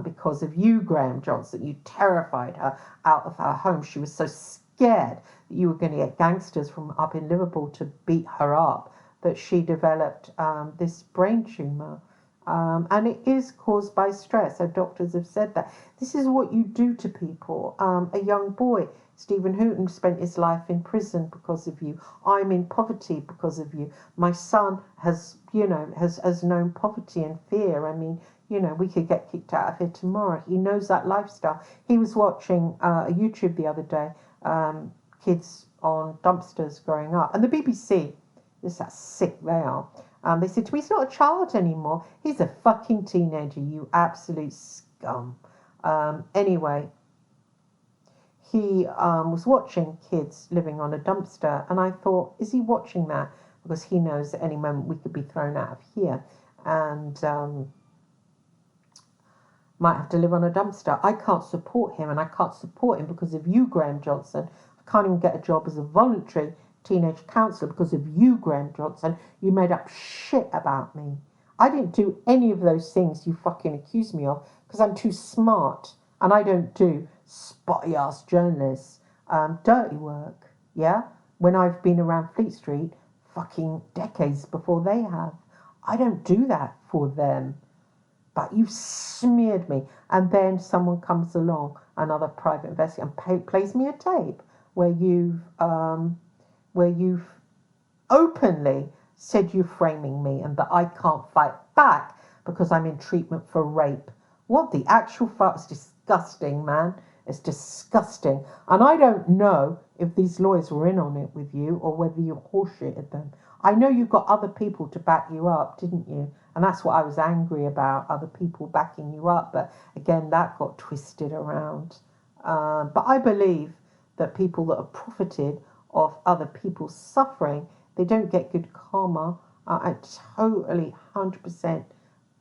because of you, Graham Johnson. You terrified her out of her home. She was so scared that you were going to get gangsters from up in Liverpool to beat her up that she developed this brain tumour. And it is caused by stress. So doctors have said that. This is what you do to people. A young boy, Stephen Houghton, spent his life in prison because of you. I'm in poverty because of you. My son has known poverty and fear. I mean, we could get kicked out of here tomorrow. He knows that lifestyle. He was watching a YouTube the other day, kids on dumpsters growing up. And the BBC, this is how sick they are. They said to me, he's not a child anymore. He's a fucking teenager, you absolute scum. Anyway, he was watching kids living on a dumpster, and I thought, is he watching that? Because he knows at any moment we could be thrown out of here and might have to live on a dumpster. I can't support him, and I can't support him because of you, Graham Johnson. I can't even get a job as a voluntary teenage counsellor because of you, Graham Johnson. You made up shit about me. I didn't do any of those things you fucking accused me of because I'm too smart, and I don't do spotty ass journalists dirty work. Yeah, when I've been around Fleet Street fucking decades before they have, I don't do that for them. But you smeared me, and then someone comes along, another private investigator, and plays me a tape where you've openly said you're framing me and that I can't fight back because I'm in treatment for rape. What the actual fuck? It's disgusting, man. It's disgusting. And I don't know if these lawyers were in on it with you or whether you horseshitted them. I know you got other people to back you up, didn't you? And that's what I was angry about, other people backing you up. But again, that got twisted around. But I believe that people that have profited of other people's suffering, they don't get good karma. I totally 100%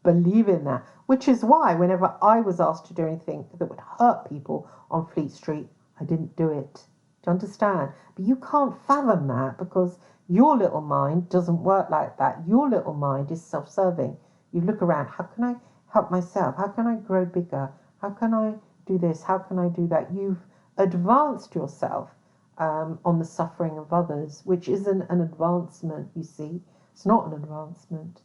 believe in that, which is why whenever I was asked to do anything that would hurt people on Fleet Street, I didn't do it. Do you understand? But you can't fathom that because your little mind doesn't work like that. Your little mind is self-serving. You look around, how can I help myself? How can I grow bigger? How can I do this? How can I do that? You've advanced yourself on the suffering of others, which isn't an advancement, you see. It's not an advancement.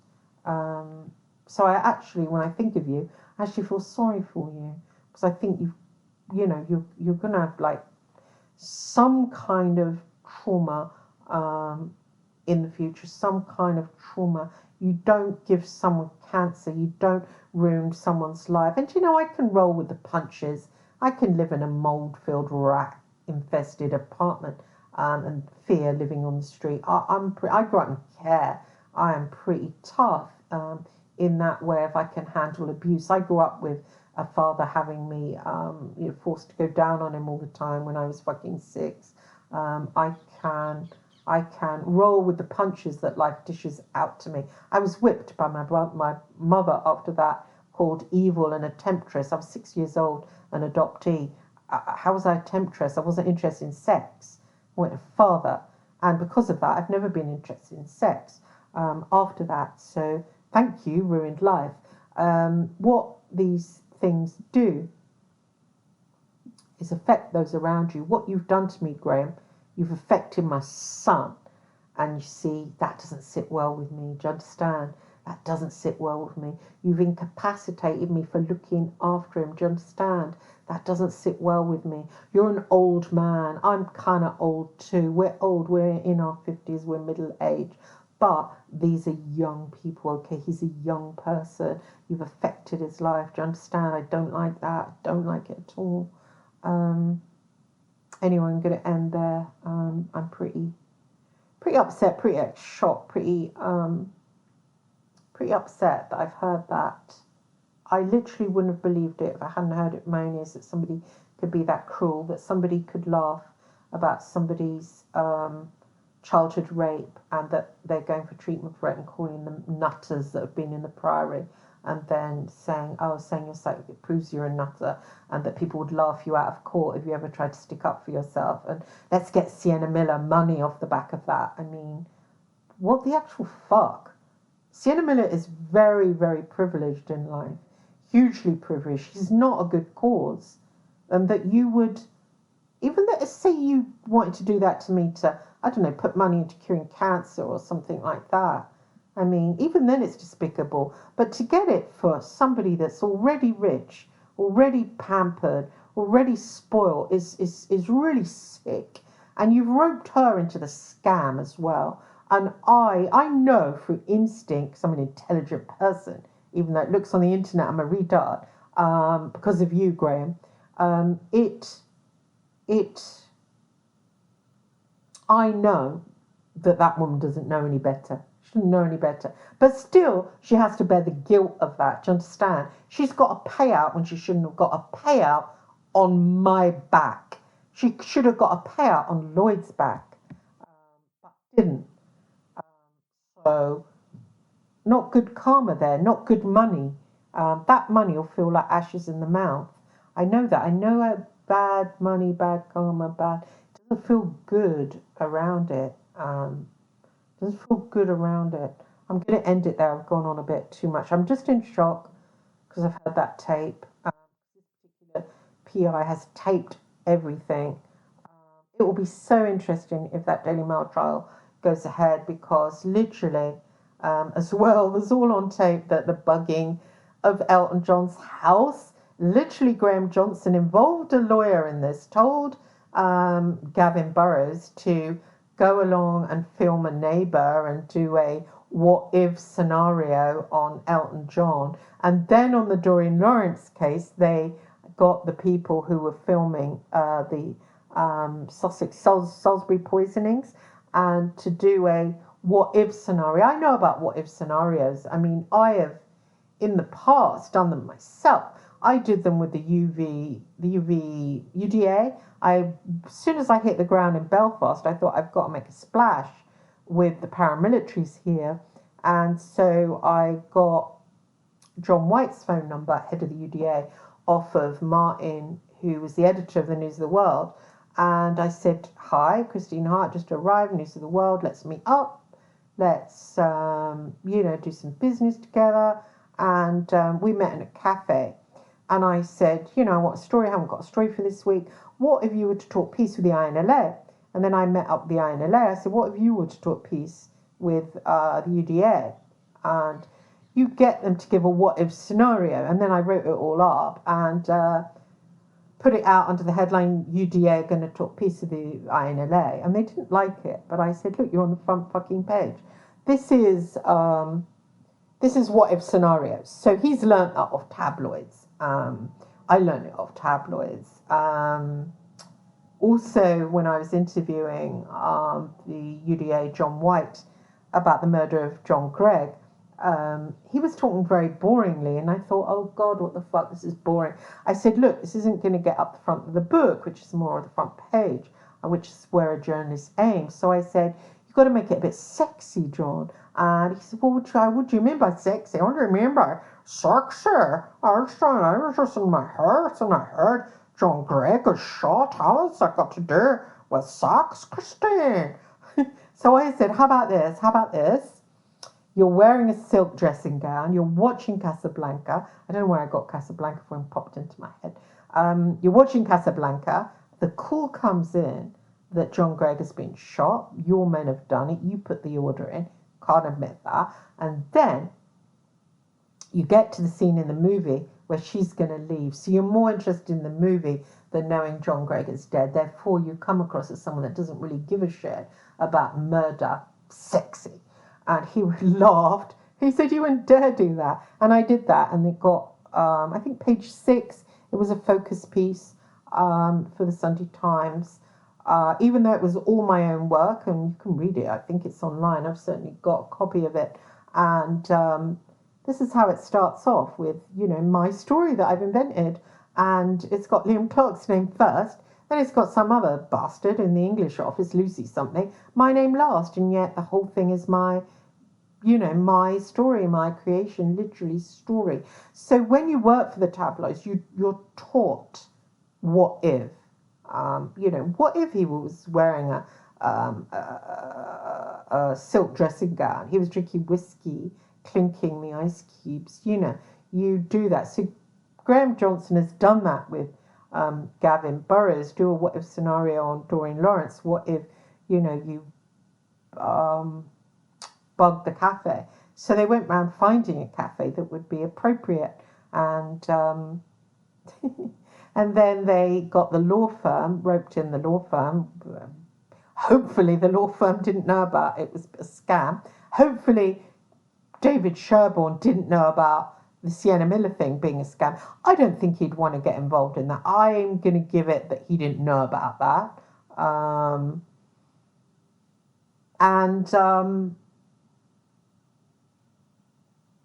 So I actually, when I think of you, I actually feel sorry for you because I think you're going to have like some kind of trauma in the future, some kind of trauma. You don't give someone cancer. You don't ruin someone's life. And I can roll with the punches. I can live in a mold-filled, rat-infested apartment and fear living on the street. I grew up in care. I am pretty tough in that way if I can handle abuse. I grew up with a father having me forced to go down on him all the time when I was fucking 6. I can roll with the punches that life dishes out to me. I was whipped by my mother after that, called evil and a temptress. I was 6 years old, an adoptee. How was I a temptress? I wasn't interested in sex. I went to father. And because of that, I've never been interested in sex after that. So thank you, ruined life. What these things do is affect those around you. What you've done to me, Graham, you've affected my son. And you see, that doesn't sit well with me. Do you understand? That doesn't sit well with me. You've incapacitated me for looking after him. Do you understand? That doesn't sit well with me. You're an old man. I'm kind of old too. We're old. We're in our 50s. We're middle age. But these are young people, okay? He's a young person. You've affected his life. Do you understand? I don't like that. I don't like it at all. Anyway, I'm going to end there. I'm pretty upset, pretty shocked, pretty upset that I've heard that. I literally wouldn't have believed it if I hadn't heard it my own ears, that somebody could be that cruel, that somebody could laugh about somebody's childhood rape and that they're going for treatment for it and calling them nutters that have been in the Priory, and then saying you're psychic, it proves you're a nutter, and that people would laugh you out of court if you ever tried to stick up for yourself, and let's get Sienna Miller money off the back of that. I mean, what the actual fuck? Sienna Miller is very, very privileged in life, hugely privileged. She's not a good cause, and that you would, even that, say you wanted to do that to me to, I don't know, put money into curing cancer or something like that. I mean, even then it's despicable. But to get it for somebody that's already rich, already pampered, already spoiled is really sick. And you've roped her into the scam as well. And I know through instinct, 'cause I'm an intelligent person, even though it looks on the internet I'm a retard, because of you, Graham. I know that woman doesn't know any better. She didn't know any better. But still, she has to bear the guilt of that. Do you understand? She's got a payout when she shouldn't have got a payout on my back. She should have got a payout on Lloyd's back, but didn't. Um, so, not good karma there, not good money. That money will feel like ashes in the mouth. I know that. I know bad money, bad karma, bad. It doesn't feel good around it. Doesn't feel good around it. I'm going to end it there. I've gone on a bit too much. I'm just in shock because I've heard that tape. This particular PI has taped everything. It will be so interesting if that Daily Mail trial goes ahead because literally, as well, there's all on tape that the bugging of Elton John's house, literally Graham Johnson involved a lawyer in this, told Gavin Burrows to go along and film a neighbour and do a what if scenario on Elton John. And then on the Doreen Lawrence case, they got the people who were filming the Salisbury poisonings and to do a what if scenario. I know about what if scenarios. I mean, I have in the past done them myself. I did them with the UDA. As soon as I hit the ground in Belfast, I thought I've got to make a splash with the paramilitaries here. And so I got John White's phone number, head of the UDA, off of Martin, who was the editor of the News of the World. And I said, hi, Christine Hart just arrived, News of the World, let's meet up. Let's, do some business together. And we met in a cafe. And I said, I want a story. I haven't got a story for this week. What if you were to talk peace with the INLA? And then I met up with the INLA. I said, what if you were to talk peace with the UDA? And you get them to give a what if scenario. And then I wrote it all up and put it out under the headline, UDA going to talk peace with the INLA. And they didn't like it. But I said, look, you're on the front fucking page. This is what if scenarios. So he's learnt that off tabloids. I learned it off tabloids. Also, when I was interviewing the UDA John White about the murder of John Gregg, he was talking very boringly, and I thought, oh God, what the fuck, this is boring. I said, look, this isn't going to get up the front of the book, which is more of the front page, which is where a journalist aims. So I said, you've got to make it a bit sexy, John. And he said, well, what do you mean by sexy? What do you mean by sexy? I was just in my heart, and I heard John Gregg was shot. How has that got to do with sex, Christine? So I said, how about this? How about this? You're wearing a silk dressing gown. You're watching Casablanca. I don't know where I got Casablanca from, popped into my head. You're watching Casablanca. The call comes in that John Gregg has been shot. Your men have done it. You put the order in. Can't admit that. And then you get to the scene in the movie where she's going to leave. So you're more interested in the movie than knowing John Gregg is dead. Therefore, you come across as someone that doesn't really give a shit about murder. Sexy. And he laughed. He said, you wouldn't dare do that. And I did that. And it got, I think, page 6. It was a focus piece for the Sunday Times. Even though it was all my own work, and you can read it. I think it's online. I've certainly got a copy of it. And this is how it starts off with, my story that I've invented. And it's got Liam Clark's name first. Then it's got some other bastard in the English office, Lucy something, my name last. And yet the whole thing is my story, my creation, literally story. So when you work for the tabloids, you're taught what if. What if he was wearing a silk dressing gown? He was drinking whiskey, clinking the ice cubes. You do that. So Graham Johnson has done that with Gavin Burrows. Do a what if scenario on Doreen Lawrence. What if, you bugged the cafe? So they went round finding a cafe that would be appropriate, and and then they got the law firm, roped in the law firm. Hopefully the law firm didn't know about it was a scam. Hopefully David Sherborne didn't know about the Sienna Miller thing being a scam. I don't think he'd want to get involved in that. I'm going to give it that he didn't know about that.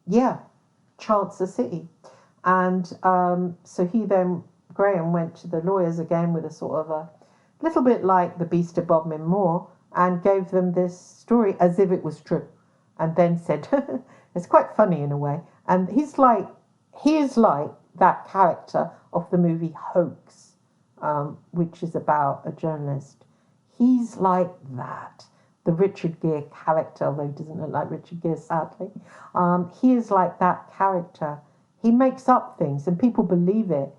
yeah, chance the city. And so Graham went to the lawyers again with a sort of a little bit like the Beast of Bodmin Moor and gave them this story as if it was true. And then said, it's quite funny in a way. And he is like that character of the movie Hoax, which is about a journalist. He's like that. The Richard Gere character, although he doesn't look like Richard Gere, sadly. He is like that character. He makes up things and people believe it,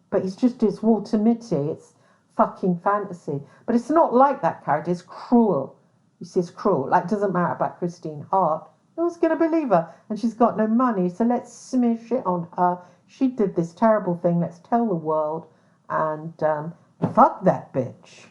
but it's Walter Mitty. It's fucking fantasy. But it's not like that character. It's cruel. You see, it's cruel. Like, it doesn't matter about Christine Hart. Who's going to believe her? And she's got no money, so let's smear shit on her. She did this terrible thing. Let's tell the world. And fuck that bitch.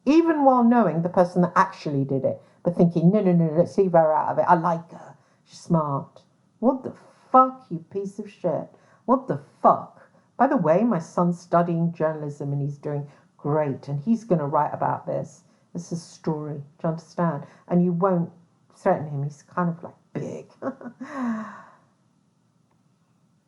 Even while knowing the person that actually did it, but thinking, no, let's leave her out of it. I like her. She's smart. What the fuck, you piece of shit? What the fuck? By the way, my son's studying journalism and he's doing great. And he's going to write about this. It's a story. Do you understand? And you won't threaten him. He's kind of like big.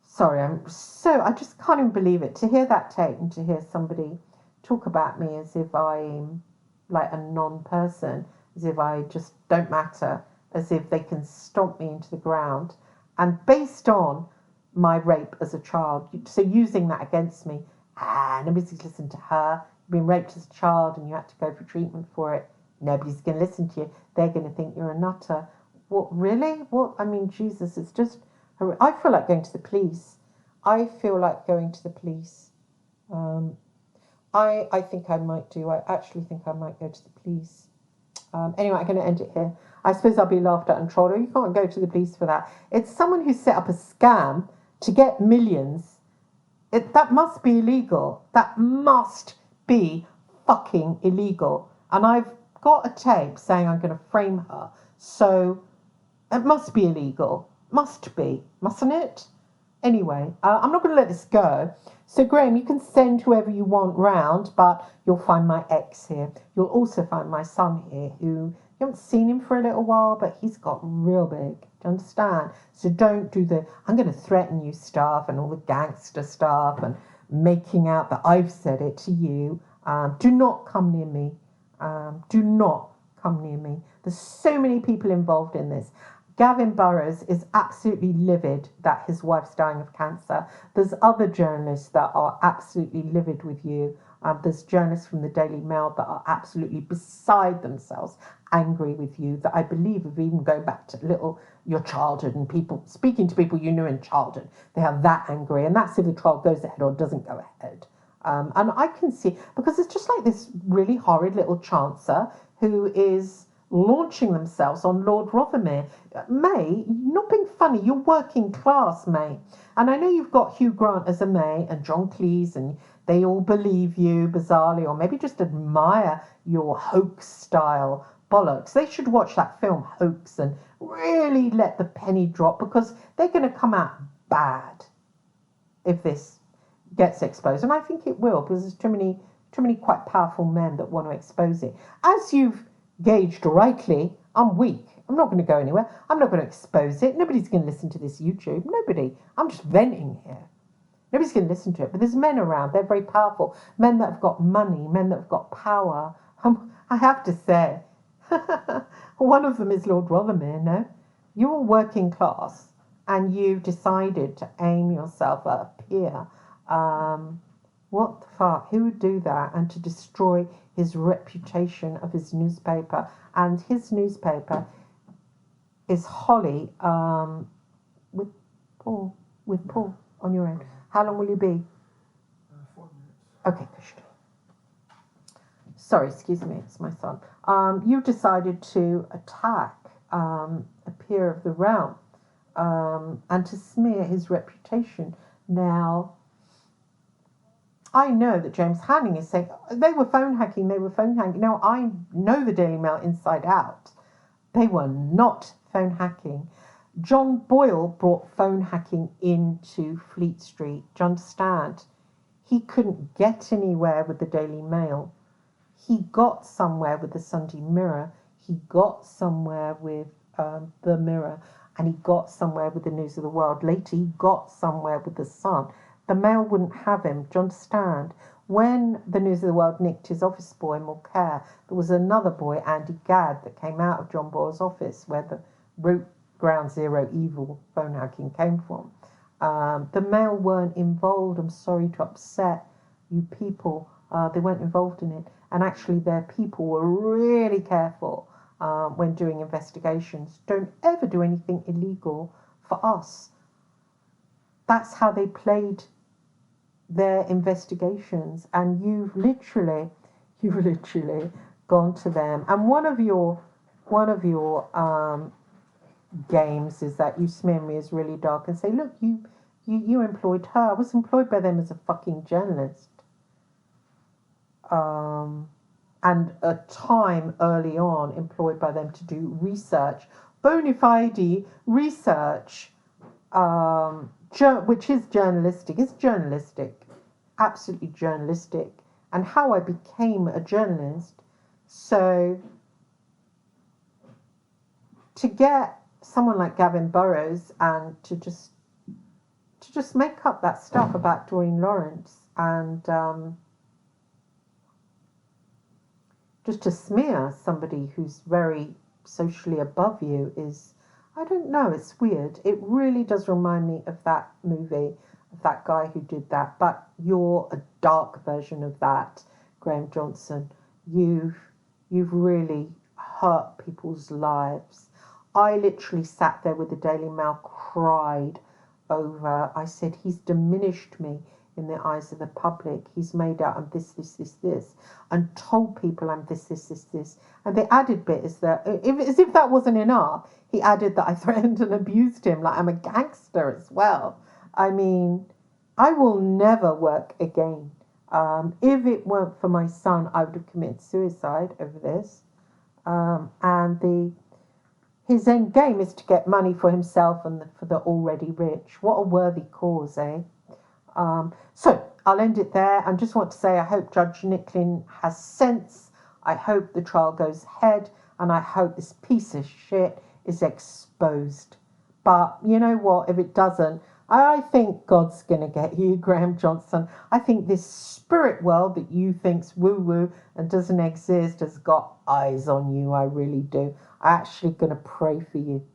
Sorry, I just can't even believe it. To hear that tape and to hear somebody talk about me as if I'm like a non-person, as if I just don't matter, as if they can stomp me into the ground, and based on my rape as a child, so using that against me, nobody's going to listen to her, you've been raped as a child and you had to go for treatment for it, nobody's going to listen to you, they're going to think you're a nutter. What, really? What? I mean, Jesus, it's just, I feel like going to the police. I think I might do. I actually think I might go to the police. Anyway, I'm going to end it here. I suppose I'll be laughed at and trolled. Oh, you can't go to the police for that. It's someone who set up a scam to get millions. That must be illegal. That must be fucking illegal. And I've got a tape saying I'm going to frame her. So it must be illegal. Must be. Mustn't it? Anyway, I'm not going to let this go. So, Graham, you can send whoever you want round, but you'll find my ex here. You'll also find my son here, who you haven't seen him for a little while, but he's got real big. Do you understand? So don't do I'm going to threaten you stuff and all the gangster stuff and making out that I've said it to you. Do not come near me. Do not come near me. There's so many people involved in this. Gavin Burrows is absolutely livid that his wife's dying of cancer. There's other journalists that are absolutely livid with you. There's journalists from the Daily Mail that are absolutely beside themselves, angry with you, that I believe have even go back to your childhood and people speaking to people you knew in childhood. They are that angry, and that's if the trial goes ahead or doesn't go ahead. And I can see, because it's just like this really horrid little chancer who is launching themselves on Lord Rothermere. May, not being funny, you're working class, May. And I know you've got Hugh Grant as a May and John Cleese, and they all believe you bizarrely, or maybe just admire your hoax style bollocks. They should watch that film Hoax and really let the penny drop, because they're going to come out bad if this gets exposed. And I think it will, because there's too many quite powerful men that want to expose it. As you've gauged rightly, I'm weak. I'm not going to go anywhere. I'm not going to expose it. Nobody's going to listen to this YouTube. Nobody. I'm just venting here. Nobody's going to listen to it. But there's men around. They're very powerful. Men that have got money. Men that have got power. I have to say, one of them is Lord Rothermere, no? You're working class and you've decided to aim yourself at a peer. What the fuck? Who would do that? And to destroy his reputation of his newspaper. And his newspaper is Holly, with Paul on your end. How long will you be? 4 minutes. Okay, pushed. Sorry, excuse me, it's my son. You've decided to attack a peer of the realm and to smear his reputation. Now, I know that James Hanning is saying, they were phone hacking. Now, I know the Daily Mail inside out. They were not phone hacking. John Boyle brought phone hacking into Fleet Street. Do you understand? He couldn't get anywhere with the Daily Mail. He got somewhere with the Sunday Mirror. He got somewhere with the Mirror. and he got somewhere with the News of the World. Later, he got somewhere with the Sun. The Mail wouldn't have him. Do you understand? When the News of the World nicked his office boy, Mulcair, there was another boy, Andy Gadd, that came out of John Boyle's office, where the root ground zero evil phone hacking came from. The Mail weren't involved. I'm sorry to upset you people. They weren't involved in it. And actually, their people were really careful when doing investigations. Don't ever do anything illegal for us. That's how they played their investigations, and you've literally gone to them. And one of your games is that you smear me as really dark and say, look, you employed her. I was employed by them as a fucking journalist. And a time early on employed by them to do research, bona fide research, which is journalistic. It's journalistic, absolutely journalistic. And how I became a journalist. So to get someone like Gavin Burrows and to just make up that stuff about Doreen Lawrence and just to smear somebody who's very socially above you is, I don't know, it's weird. It really does remind me of that movie, of that guy who did that. But you're a dark version of that, Graham Johnson. You've really hurt people's lives. I literally sat there with the Daily Mail, cried over, I said, he's diminished me in the eyes of the public. He's made out I'm this, and told people I'm this. And the added bit is that, as if that wasn't enough, he added that I threatened and abused him, like I'm a gangster as well. I mean, I will never work again. If it weren't for my son, I would have committed suicide over this. And his end game is to get money for himself and for the already rich. What a worthy cause, eh? So I'll end it there. I just want to say I hope Judge Nicklin has sense. I hope the trial goes ahead, and I hope this piece of shit is exposed. But you know what? If it doesn't, I think God's going to get you, Graham Johnson. I think this spirit world that you think's woo-woo and doesn't exist has got eyes on you. I really do. I'm actually going to pray for you.